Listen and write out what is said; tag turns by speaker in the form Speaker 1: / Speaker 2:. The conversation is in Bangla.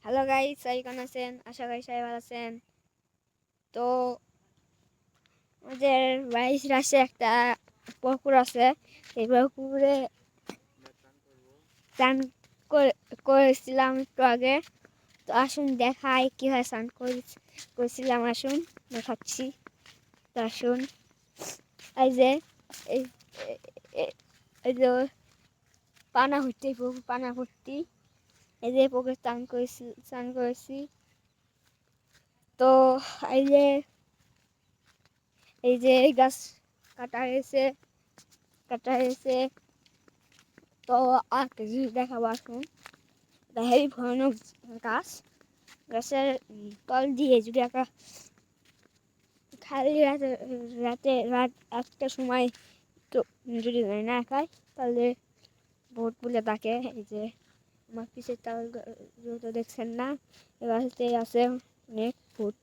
Speaker 1: হ্যালো গাইস, সবাই কেমন আছেন? আশা করি সবাই ভালো আছেন। তো আমাদের বাড়ির রাশে একটা পুকুর আছে। এই পুকুরে স্নান করেছিলাম একটু আগে। তো আসুন দেখাই কীভাবে স্নান করেছিলাম। আসুন দেখাচ্ছি। তো আসুন, এই যে এই এই যে পানা ভর্তি, পুকুর পানা ভর্তি। এই যে পুকুরে স্নান করেছি। তো এই যে এই গাছ কাটা হয়েছে। তো আর কিছু দেখাবো। আসুন, হেবি ভয়ানক গাছ। গাছের তল দিয়ে যদি খালি রাত একটা সময় তো যদি না খায়, তাহলে ভূত বলে ডাকে। এই যে আমার পিছের তাল দেখছেন না, এ গাছতে আছে অনেক ভূত।